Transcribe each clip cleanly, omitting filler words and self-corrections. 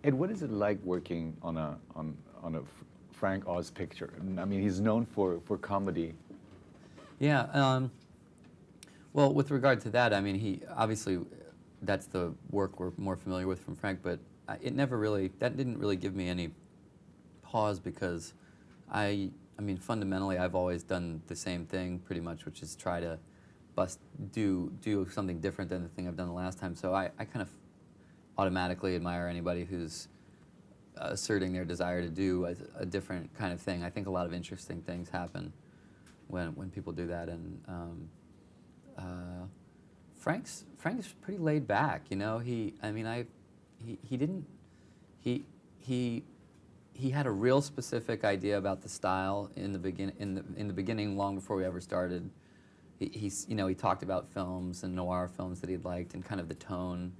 Ed, what is it like working on a Frank Oz picture? I mean, he's known for comedy. Yeah. Well, with regard to that, I mean, he obviously that's the work we're more familiar with from Frank, but that didn't really give me any pause because I mean, fundamentally, I've always done the same thing pretty much, which is try to do something different than the thing I've done the last time. So I kind of automatically admire anybody who's asserting their desire to do a different kind of thing. I think a lot of interesting things happen when people do that, and Frank's pretty laid back, you know. He had a real specific idea about the style in the beginning, long before we ever started. He talked about films and noir films that he'd liked and kind of the tone.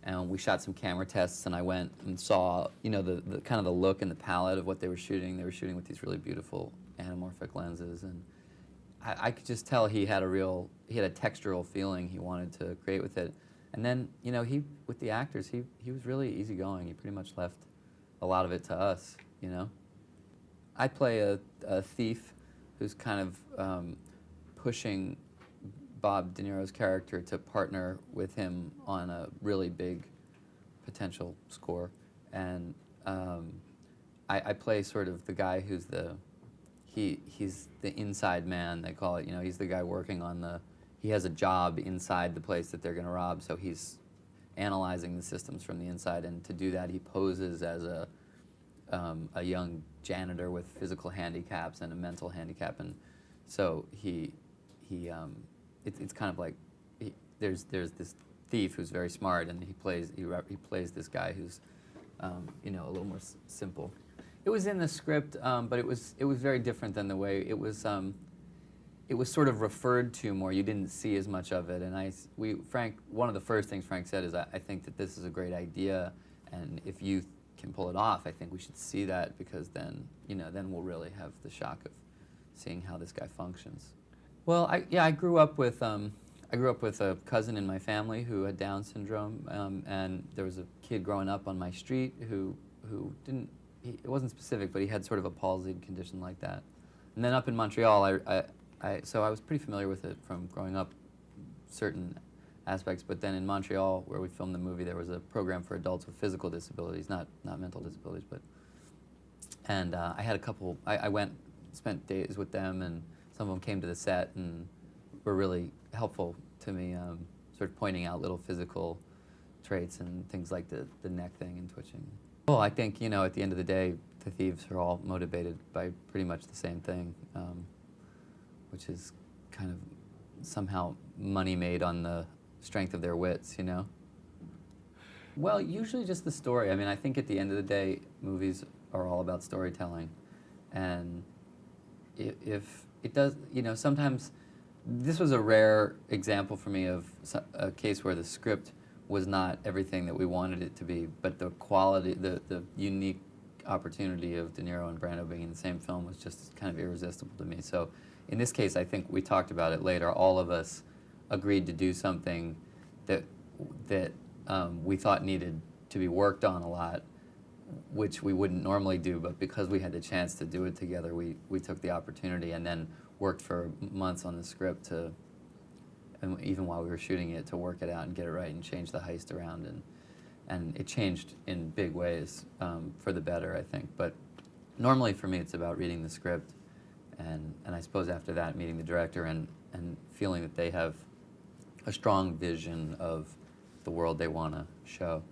And we shot some camera tests, and I went and saw, the kind of the look and the palette of what they were shooting. They were shooting with these really beautiful anamorphic lenses, and I could just tell he had a textural feeling he wanted to create with it. And then, with the actors, he was really easygoing. He pretty much left a lot of it to us, I play a thief who's kind of pushing Bob De Niro's character to partner with him on a really big potential score, and I play sort of the guy who's he's the inside man, they call it. He's the guy working on he has a job inside the place that they're going to rob, so he's analyzing the systems from the inside, and to do that he poses as a young janitor with physical handicaps and a mental handicap, and so it's kind of like there's this thief who's very smart, and he plays this guy who's a little more simple. It was in the script, but it was very different than the way it was. It was sort of referred to more. You didn't see as much of it, and Frank. One of the first things Frank said is, "I think that this is a great idea, and if you can pull it off, I think we should see that, because then we'll really have the shock of seeing how this guy functions." Well, I grew up with a cousin in my family who had Down syndrome, and there was a kid growing up on my street who didn't. It wasn't specific, but he had sort of a palsied condition like that. And then up in Montreal, so I was pretty familiar with it from growing up, certain aspects. But then in Montreal, where we filmed the movie, there was a program for adults with physical disabilities, not mental disabilities, but. And I had a couple. I went, spent days with them, and some of them came to the set and were really helpful to me, sort of pointing out little physical traits and things like the neck thing and twitching. Well, I think, at the end of the day, the thieves are all motivated by pretty much the same thing, which is kind of somehow money made on the strength of their wits, Well, usually just the story. I mean, I think at the end of the day, movies are all about storytelling. And if it does, sometimes this was a rare example for me of a case where the script was not everything that we wanted it to be, but the quality, the unique opportunity of De Niro and Brando being in the same film was just kind of irresistible to me. So in this case, I think we talked about it later, all of us agreed to do something that we thought needed to be worked on a lot, which we wouldn't normally do, but because we had the chance to do it together, we took the opportunity and then worked for months on the script and even while we were shooting it, to work it out and get it right and change the heist around, and it changed in big ways for the better, I think. But normally for me, it's about reading the script, and I suppose after that, meeting the director and feeling that they have a strong vision of the world they want to show.